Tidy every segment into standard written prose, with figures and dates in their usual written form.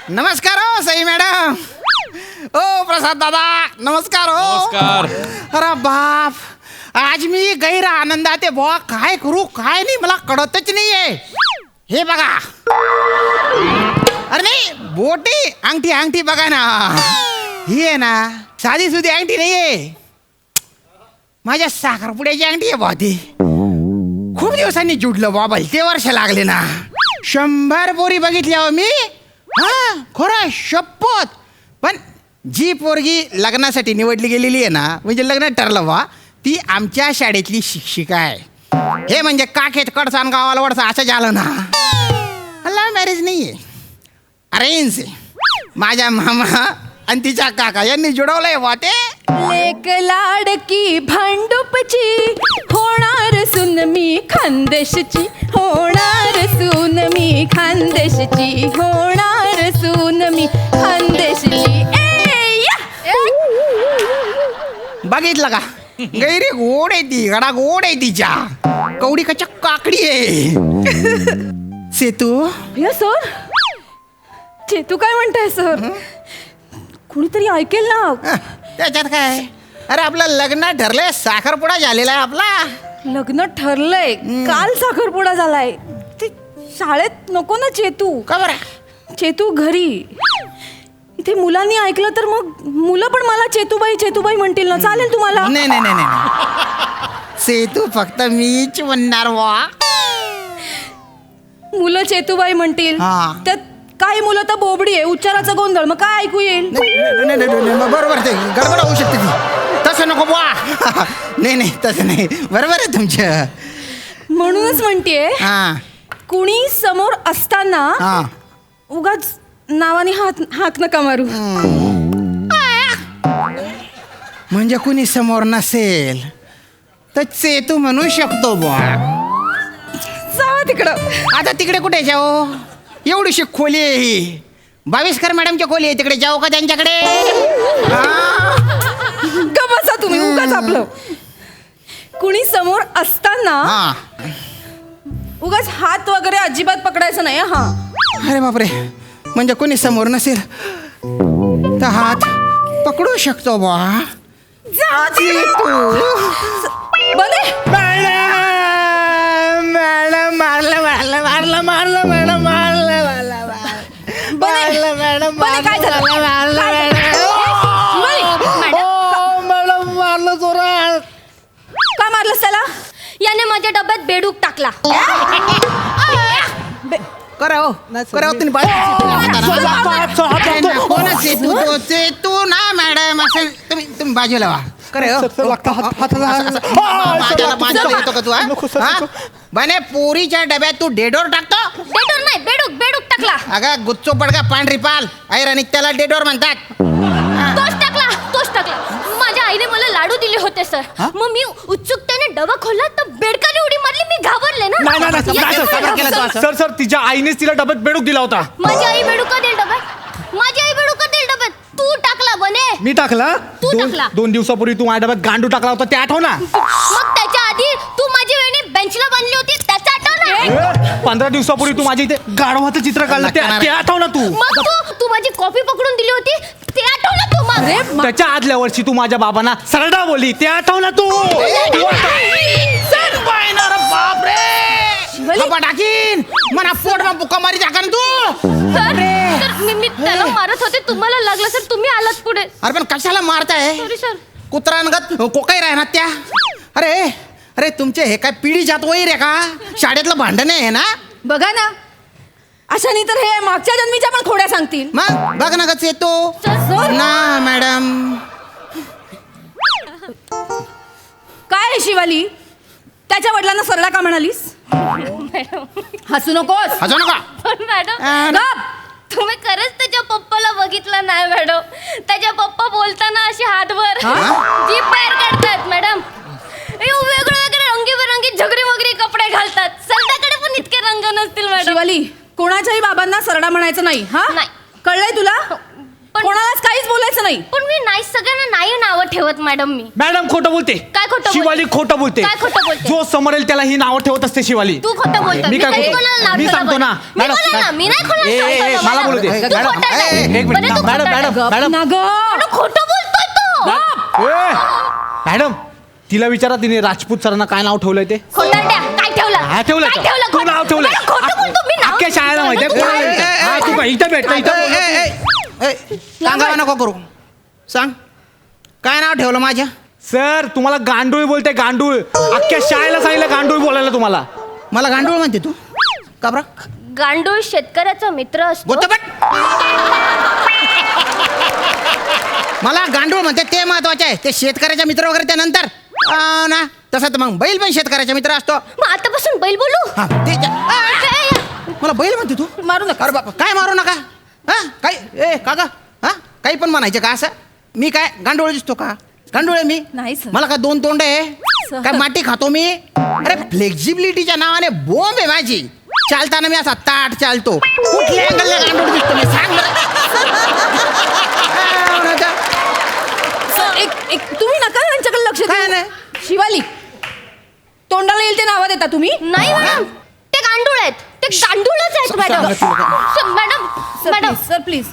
नमस्कार हो सई मॅडम. ओ प्रसाद दादा नमस्कार हो. नमस्कार. अरे बाप, आज मी गैर आनंदात आहे बुवा. काय करू काय नाही मला कळतच नाहीये. हे बघा, अरे नाही बोटी अंगठी अंगठी बघा ना. ही आहे ना साधी सुधी अंगठी नाहीये, माझ्या साखरपुड्याची अंगठी आहे बुवा ती. खूप दिवसांनी जुडलं बुवा, भलते वर्ष लागले ना. 100 पोरी बघितल्या हो मी. हा खरं शपथ. पण जी पोरगी लग्नासाठी निवडली गेलेली आहे ना, म्हणजे लग्न ठरलं बा, ती आमच्या शाळेतली शिक्षिका आहे. हे म्हणजे काखेत कडसान गावाला वडसा असं झालं ना. लव्ह मॅरेज नाहीये, अरेंज आहे. माझ्या मामा आणि तिच्या काका यांनी जुडवलंय बा ते. लेक लाडकी भांडुपची होणार सून मी खानदेशची, होणार सून मी खानदेशची, होणार सून मी खानदेशची. बघितलं का, गैरी गोड आहे ती, गडा गोड आहे तिच्या. कवडी कच्या काकडी आहे. सेतू या सर, चेतू काय म्हणताय सर? कुणीतरी ऐकेल ना. त्याच्यात काय, अरे आपलं लग्न ठरलंय, साखरपुडा झालेला आहे आपला. लग्न ठरलंय, काल साखरपुडा झालाय. ते शाळेत नको ना चेतू. का बरं? चेतू घरी. इथे मुलांनी ऐकलं तर मग मुलं पण मला चेतूबाई चेतूबाई म्हणतील ना. चालेल तुम्हाला? नाही नाही नाही नाही, सेतू फक्त मीच म्हणणार वा. मुलं चेतूबाई म्हणतील. हा. त्यात काही मुलं तर बोबडी आहे, उच्चाराचा गोंधळ, मग काय ऐकू येईल? बरोबर, ते गडबड होऊ शकते ती. तसं नको वा. नाही नाही तसं नाही, बरोबर आहे तुमचं. म्हणूनच म्हणतेय, हा कुणी समोर असताना हा. उगाच नावाने हाक नका मारू. म्हणजे कुणी समोर नसेल तर सेतू म्हणू शकतो बुवा. जावा तिकडं. आता तिकडे कुठे जाऊ? एवढीशी खोली आहे ही. 22 मॅडमची खोली आहे, तिकडे जाऊ का त्यांच्याकडे? ग बसा तुम्ही, उगाच आपलं. कुणी समोर असताना हा. उगाच हात वगैरे अजिबात पकडायचं नाही. हा. अरे बापरे, म्हणजे कोणी समोर नसेल तर हात पकडू शकतो बा. बने मॅडम मारलं मारलं मारलं मारलं मॅडम मारलं मारलं मारलं मॅडम बने, काय झालं? मारलं काय झालं? मॅडम मारलं जोरात. का मारलंस त्याला? याने माझ्या डब्यात बेडूक टाकला. करा हो, करा हो तुम्ही. तू ना मॅडम असं तुम्ही बाजूला वा. बने पोरीच्या डब्यात तू डेडोर टाकतो? डेडोर नाही, बेडूक बेडूक टाकला. अगं गुच्चो पडगा पांढरी पाल ऐरानिक त्याला डेडोर म्हणतात. तोच टाकला. माझ्या आईने मला लाडू दिले होते सर. मग मी उत्सुकतेने डबा खोलला तर बेडकाने उडी मारली. मी घाबरले ना. सर तिच्या आईनेच तिला डब्यात बेडूक दिला होता. माझी आई बेडूका देईल डब्यात. माझी आई बेडूका देईल डब्यात. तू टाकला बने. मी टाकला? तू टाकला. 2 दिवसापूर्वी तू माझ्या डब्यात गांडू टाकला होता, ते आठव ना? मग त्याच्या आधी तू माझी वेणी बेंचला बांधली होती, त्याचा आठव ना? 15 दिवसापूर्वी तू माझ्या इथे गाढवाचं चित्र काढलं, ते आठव ना तू? मग तू माझी कॉफी पकडून दिली होती, ते आठव ना तू? मग त्याच्या आदल्या वर्षी तू माझ्या बाबांना सरडा बोली, ते आठव ना तू? टाकीन मला पोट मग बुका मारी टाका तू. मी त्याला मारत होते, तुम्हाला लागलं सर, तुम्ही आलात पुढे. अरे पण कशाला मारताय? Sorry sir. कुत्रानगत कोकाई राहणार त्या. अरे अरे तुमचे हे काय पिढी जात वैर आहे का? शाळेतलं भांडण आहे ना. बघा ना, अशाने तर हे मागच्या जन्मीच्या पण खोड्या सांगतील. मग बघ ना, कसं येतो ना मॅडम. काय आहे शिवाली, त्याच्या वडिलांना सरला का म्हणालीस? हसू नकोस. हसू नका. पण मॅडम, तुम्ही खरंच त्याच्या पप्पाला बघितलं नाही मॅडम? त्याच्या पप्पा बोलताना अशी हातभर जीभ बाहेर काढतात मॅडम. वेगळे वेगळे रंगीबेरंगी झगरी मगरी कपडे घालतात. सरदाकडे पण इतके रंग नसतील मॅडम. शिवाली, कोणाच्याही बाबांना सरडा म्हणायचं नाही. हा, नाही. कळलंय तुला? कोणालाच काहीच बोलायचं नाही. पण मी नाही, सगळ्यांना नाही नावं ठेवत मॅडम मी. मॅडम खोटं बोलते. काय खोटं बोलते? शिवाली खोटं बोलते. काय खोटं बोलते? जो समोर येईल त्याला ही नावं ठेवत असते शिवाली. तू खोटं बोलतो. मी काय कधी खोटं? कोणाला नाव मी ठेवलं सांगतो बरं? ना. मी मॅडम, बोलले ना, मी नाही कोणाला ए, नाव ए, ठेवलं. मला बोलू दे. तू मॅडम, खोटं आहे. एक मिनिट. बरं, तू मॅडम, खोटं आहे. Madam, madam. ना ग. अरे, खोटं बोलतोय तो. ए, मॅडम तिला विचारा तिने राजपूत सरांना काय नाव ठेवलंय ते. खोटारड्या, काय ठेवलं? हा ठेवलं काय ठेवलं? तू नाव ठेवलंय. मॅडम, खोटं बोलतो मी नाव. अख्ख्या शाळेला माहितीये. मॅडम, कोणाला काय- विचार? हा, तू काय इथं भेटता इथं. सांगा नको करू. सांग काय नाव ठेवलं माझ्या? सर तुम्हाला गांडूळ बोलते, गांडूळ. अख्ख्या शाळेला सांगितलं गांडूळ बोलायला तुम्हाला. मला गांडूळ म्हणते तू का बरं? गांडूळ शेतकऱ्याचा मित्र असतो. गोतबट मला गांडूळ म्हणते ते महत्वाचे आहे. ते शेतकऱ्याचा मित्र वगैरे त्यानंतर ना. तसं तर मग बैल पण शेतकऱ्याचा मित्र असतो. मग आतापासून बैल बोलू. हा ते मला बैल म्हणते तू. मारू नका. अरे बाबा काय मारू नका. हा काय ए काका हा काही पण म्हणायचं का असं? मी काय गांडूळ दिसतो का? गांडूळ आहे मी. नाही सर. मला काय 2 तोंड आहे? सर. काय माती खातो मी? अरे फ्लेक्झिबिलिटीच्या नावाने बॉम्ब आहे माझी. चालताना मी असा ताट चालतो. कुठल्या अँगलला गांडूळ दिसतो मी सांग बरं. काय म्हणायचं? सर, एक तुम्ही नका यांच्याकडे लक्ष काय देऊ. नाही. शिवाली तोंडाला येईल ते नावं देता तुम्ही. नाही मॅडम, ते गांडूळ आहेत. ते गांडूळच आहेत madam. Madam, sir madam, please, sir please.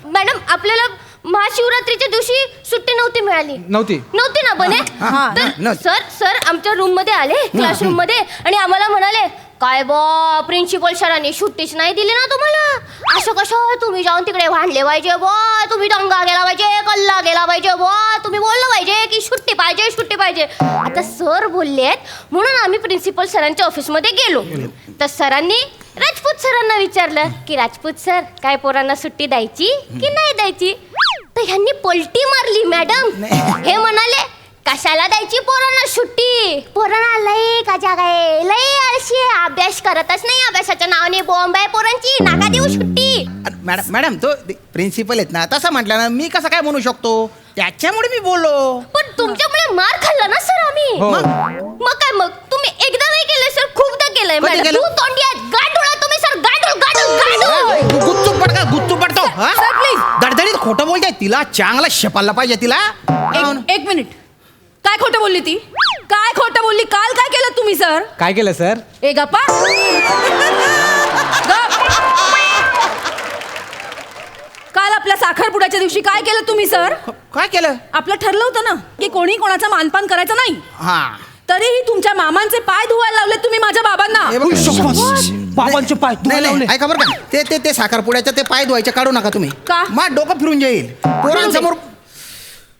Madam, आपल्याला महाशिवरात्रीच्या दिवशी सुट्टी नव्हती मिळाली. नव्हती. नव्हती ना बने? हा, तर नव्हती. सर आमच्या रूम मध्ये आले, क्लासरूम मध्ये, आणि आम्हाला म्हणाले काय बा प्रिन्सिपल सरांनी सुट्टीच नाही दिली ना तुम्हाला. असं कसं तुम्ही जाऊन तिकडे भांडले पाहिजे बा, तुम्ही दंगा गेला पाहिजे, कल्ला गेला पाहिजे बा, तुम्ही बोललं पाहिजे की सुट्टी पाहिजे, सुट्टी पाहिजे. आता सर बोललेत म्हणून आम्ही प्रिन्सिपल सरांच्या ऑफिसमध्ये गेलो. तर सरांनी राजपूत सरांना विचारलं की राजपूत सर काय पोरांना सुट्टी द्यायची की नाही द्यायची. तर ह्यांनी पलटी मारली मॅडम. हे म्हणाले कशाला द्यायची पोरांना सुट्टी, पोरांना लय काजा काय लय आळशी आहे, अभ्यास करतच नाही, अभ्यासाच्या नावाने बॉम्ब आहे पोरांची, नाका देऊ सुट्टी. मॅडम मॅडम तो प्रिन्सिपल आहेत ना. तसं म्हटलं ना मी कसं काय म्हणू शकतो? त्याच्यामुळे मी बोललो. पण तुमच्यामुळे मार खाल्ला ना सर आम्ही. हो. मग काय, मग तुम्ही एकदा नाही केलंय सर, खूपदा केलंय कधी मॅडम. केलं? तू तोंडी आहेत, गांडूळ आहे तुम्ही सर, गांडूळ गांडूळ गांडूळ. गुच्चू पडका गुच्चू पडतो. हा? Sir, please. दडदडीत खोटं बोलते. तिला चांगला शेपाला पाहिजे तिला. एक मिनिट. काय खोटं बोलली ती? काय खोटं बोलली? काल काय केलं तुम्ही सर? काय केलं सर? ए गप्पा. गप. काल आपल्या साखरपुड्याच्या दिवशी काय केलं तुम्ही सर? काय केलं? आपलं ठरलं होतं ना की कोणी कोणाचा मानपान करायचं नाही. हा तरीही तुमच्या मामांचे पाय धुवायला लावले तुम्ही माझ्या बाबांना. हे बघ, बाबांचे पाय नाही लावले. नाही ऐका बरं का. ते साखरपुड्याचं ते पाय धुवायचे काढू नका तुम्ही. का? मा डोकं फिरून जाईल पोरांसमोर.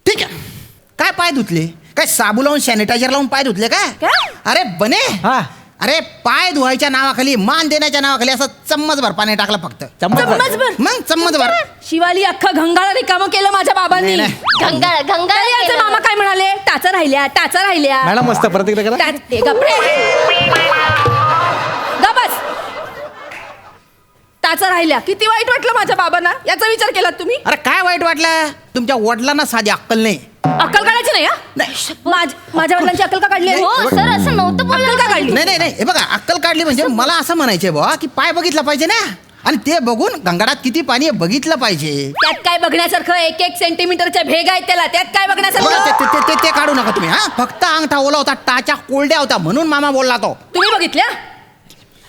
ठीक आहे. काय पाय धुतले? काय साबू लावून सॅनिटायझर लावून पाय धुतले का? काय? अरे बने. हा. अरे पाय धुवायच्या नावाखाली, मान देण्याच्या नावाखाली असं चम्मचभर पाणी टाकलं फक्त. चम्मचभर? मग चम्मचभर. शिवाली अख्खा घंगाळा रिकामं केलं माझ्या बाबांनी. नाही, घंगाळ घंगाळ तरी आमचे केलं. मामा काय म्हणाले? टाचा राहिल्या, टाचा राहिल्या. मॅडम मस्त परत एकदा करा. ए, गप रे. गप बस. टाचा राहिल्या. किती वाईट वाटलं माझ्या बाबांना. याचा विचार केलात तुम्ही? अरे काय वाईट वाटलं? तुमच्या वडिलांना साधी अक्कल नाही. अक्कल काढायची नाही. नाही माझ्या वडिलांची अक्कल का काढली? हो सर, असं नव्हतं अक्कल का बोललं. काढली? नाही नाही हे बघा अक्कल काढली म्हणजे मला असं म्हणायचंय बुवा की पाय बघितला पाहिजे ना. आणि ते बघून गंगाडात किती पाणी आहे बघितलं पाहिजे. त्यात काय बघण्यासारखं? 1-1 सेंटीमीटरच्या भेग आहेत त्याला. त्यात काय बघा, बघण्यासारखं? ते काढू नका तुम्ही. हा फक्त अंगठा ओला होता, टाच्या कोरड्या होता म्हणून मामा बोलला तो. तुम्ही बघितल्या?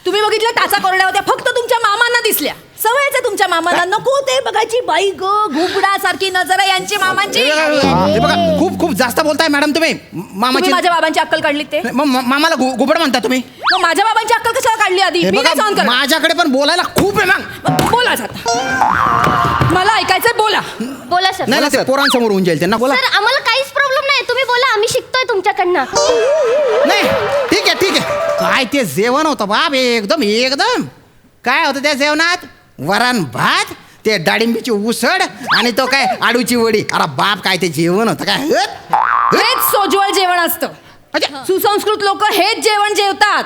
तुम्ही बघितल्या? टाचा कोरड्या होत्या. फक्त तुमच्या मामांना दिसल्या. सवयच आहे तुमच्या मामांना. नको ते बघायची बाई ग घुबडा सारखी नजर आहे यांची मामांची. हे बघा खूप खूप जास्त बोलताय मॅडम तुम्ही. तुम्ही मामाची माझ्या बाबांची अक्कल काढली ते? मामाला घुबड म्हणता तुम्ही? मग माझ्या बाबांची अक्कल कशाला काढली आधी? हे मी बघा नाही सहन करत. माझ्याकडे पण बोलायला खूप आहे मग. बोला आता. मला ऐकायचंय, बोला. बोला सर. नाही ते पोरांसमोर होऊन जाईल त्यांना. बोला. सर आम्हाला काहीच प्रॉब्लेम नाही, तुम्ही बोला, आम्ही शिकतोय तुमच्याकडनं. नाही ठीक आहे ठीक आहे. काय ते जेवण होतं बाप एकदम एकदम. काय होतं त्या जेवणात? वरण भात, ते डाळिंबीची उसळ आणि तो काय आडूची वडी. अरे बाप काय ते जेवण होतं काय? हेच सोज्वळ जेवण असतं. अच्छा. सुसंस्कृत लोक हेच जेवण जेवतात.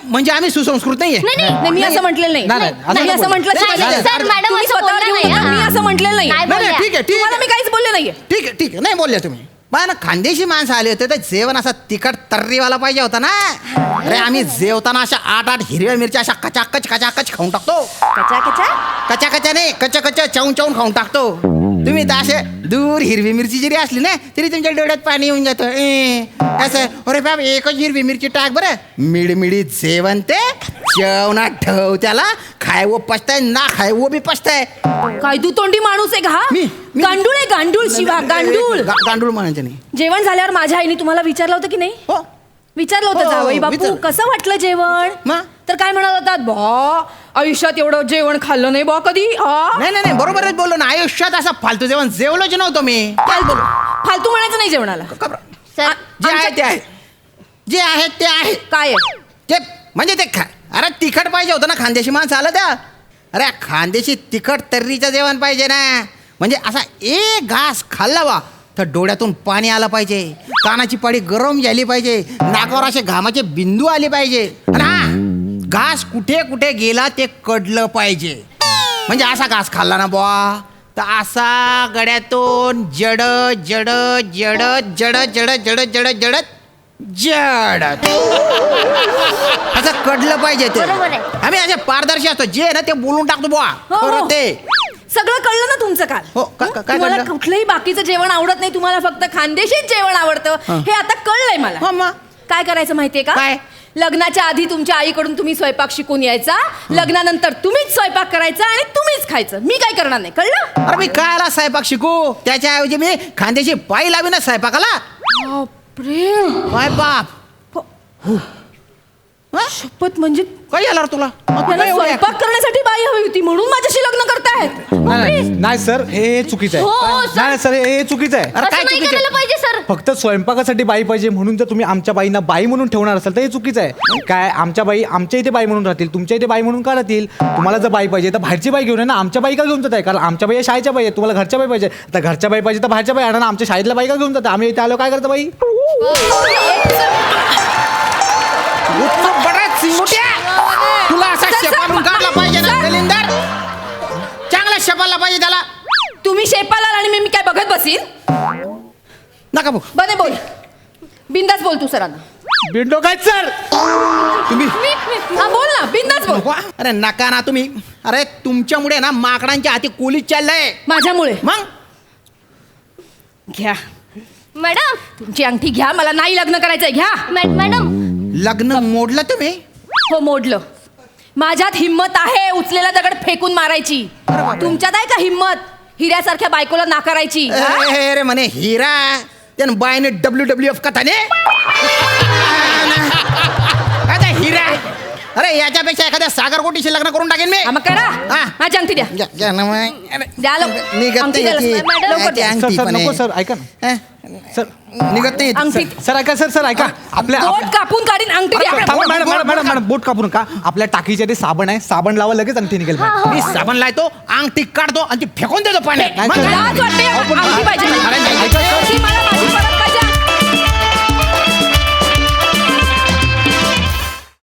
म्हणजे आम्ही सुसंस्कृत नाहीये. नाही मी असं म्हटलेलं नाही. नाही, नाही असं म्हटलं नाही, शिवाली. नाही, सर, मॅडम, तुम्ही असं स्वतःवर बोललं घेऊन नाही, नका. मी हा. असं म्हटलेलं नाही. नाही नाही बोलल्या. ठीक आहे ठीक तुम्हाला आहे मी काहीच बोलले नाहीये. ठीक आहे ठीक आहे नाही बोलल्या तुम्ही. पण खानदेशी माणसं आले होते तर जेवण असा तिखट तर्रीवाला पाहिजे होता ना. अरे आम्ही जेवताना अशा 8 हिरव्या मिरच्या अशा कचाकच खाऊन टाकतो. कचा कचा कचा नाही कच चावून खाऊन टाकतो. तुम्ही तर असे दूर हिरवी मिरची जरी असली ना तरी तुमच्या डोळ्यात पाणी येऊन जातं. असं अरे बाप एकच हिरवी मिरची टाक बरं. मिडमिडी जेवण ते जेवणात ठेव त्याला. खाय वो पचताय ना खाय वो बी पचताय. काय तू तोंडी माणूस आहे का हा? मी- गांडूळ आहे गांडूळ शिवा गांडूळ. गांडूळ म्हणायचं नाही. जेवण झाल्यावर माझ्या आईने तुम्हाला विचारलं होतं की नाही? हो विचारलं होतं हो, जावई बापू विचारलं. कसं वाटलं जेवण? मग? तर काय म्हणाल होतात बा आयुष्यात एवढं जेवण खाल्लं नाही बा कधी. नाही बरोबरच बोललो ना. आयुष्यात असं फालतू जेवण जेवलोच नव्हतो मी. फालतू म्हणायचं नाही जेवणाला. सर जे आहे ते आहे. जे आहे ते आहे. काय आहे? ते म्हणजे ते अरे तिखट पाहिजे होतं ना. खानदेशी माणसं आलं त्या. अरे खानदेशी तिखट तर्रीचं जेवण पाहिजे ना. म्हणजे असा एक घास खाल्ला वा तर डोळ्यातून पाणी आलं पाहिजे. कानाची पाडी गरम झाली पाहिजे. नाकावर असे घामाचे बिंदू आले पाहिजे. आणि हा घास कुठे कुठे गेला ते कळलं पाहिजे. म्हणजे असा घास खाल्ला ना बुवा तर असा गड्यातून जड जड जड जड जड जड जड जडत जड असं कडलं पाहिजे ते. बरोबर आहे. आम्ही असे पारदर्शी असतो. जे आहे ना ते बोलून टाकतो बुवा. हो, हो. खरं ते सगळं कळलं ना तुमचं काल. हो, काय तुम्हाला कळलं? कुठलंही बाकीचं जेवण आवडत नाही. तुम्हाला फक्त खानदेशीच जेवण आवडतं हे आता कळलंय मला. हो मग. काय करायचं माहितीये का? काय? लग्नाच्या आधी तुमच्या आईकडून तुम्ही स्वयंपाक शिकून यायचा. लग्नानंतर तुम्हीच स्वयंपाक करायचा आणि तुम्हीच खायचं. मी काय करणार नाही. कळलं? अरे मी काय आला स्वयंपाक शिकू. त्याच्याऐवजी मी खानदेशी बाई लावी ना स्वयंपाकाला. बापरे. बाय बाप. हा? शपथ म्हणजे काय झालं रे तुला? आपल्याला स्वयंपाक करण्यासाठी बाई हवी होती म्हणून माझ्याशी लग्न करतायत. नाही सर हे चुकीचं आहे. हो, हो, सर. नाही सर हे चुकीचं आहे. अरे काय असं नाही चुकीचं करायला पाहिजे सर. फक्त स्वयंपाकासाठी बाई पाहिजे म्हणून जर तुम्ही आमच्या बाईंना बाई म्हणून ठेवणार असाल तर हे चुकीचं आहे. काय आमच्या बाई आमच्या इथे बाई म्हणून राहतील, तुमच्या इथे बाई म्हणून का राहतील? तुम्हाला जर बाई पाहिजे तर बाहेरची बाई घेऊन या ना. आमच्या बाई का घेऊन जात आहे? कारण आमच्या बाई शाळेच्या बाई आहे. तुम्हाला घरच्या बाई पाहिजे तर घरच्या बाई पाहिजे तर बाहेरच्या बाई आणा ना. आमच्या शाळेतल्या बाई का घेऊन जातात? आम्ही इथे आलो काय करतो बाई? उत्तम बडाच सिंगुट्या. तुला असा शेपालून काढला पाहिजे ना दलिंदर. चांगला शेपाला पाहिजे त्याला. तुम्ही शेपाला आणि मी काय बघत बसीन? नका भाऊ. बने बोल. बिंदास बोल तू सरांना. बिंडो काय सर? तुम्ही हा बोल ना बिंदास बोल. अरे नका ना तुम्ही. अरे तुमच्यामुळे ना माकडांच्या हाती कोलीच चाललंय. माझ्यामुळे. मग घ्या मॅडम तुमची अंगठी घ्या. मला नाही लग्न करायचंय. घ्या. मॅडम लग्न मोडलं तुम्ही. हो मोडलं. माझ्यात हिम्मत आहे उचलेला दगड फेकून मारायची. तुमच्यात आहे का हिम्मत हिऱ्यासारख्या बायकोला नाकारायची? अरे म्हणे हिरा त्यानं बायने WWF कथाने आता हिरा. अरे याच्यापेक्षा एखाद्या सागरकोटीशी लग्न करून टाकेन मी. मग करा. हा. माझी अंगठी द्या. द्या लवकर. निघत अंगठी द्या नाही लवकर. लवकर द्या. सर सर नको सर ऐका ना. सर निघत नाही. अंगठी सर ऐका सर ऐका आपल्या बोट कापून काढीन. अंगठी द्या. थांबा, मॅडम बोट कापू नका. आपल्या टाकीचे ते साबण आहे. साबण लावा लगेच अंगठी निघेल. मी साबण लायतो अंगठी काढतो आणि ती फेकून देतो पाण्यात. नाही, मग सर. काय? लाज वाटते. अंगठी पाहिजे मला.